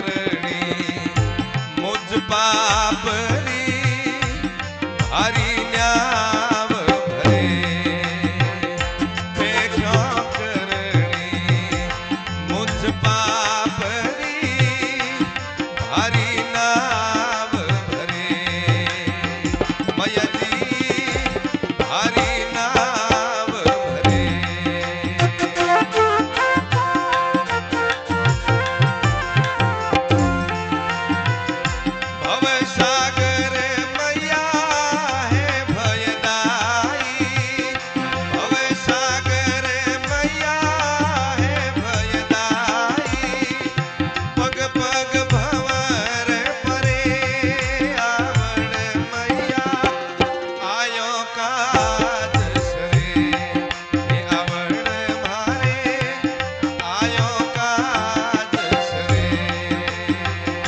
करणी मुझ पापरी हरि न्याव भरे मैं क्या करणी मुझ पाप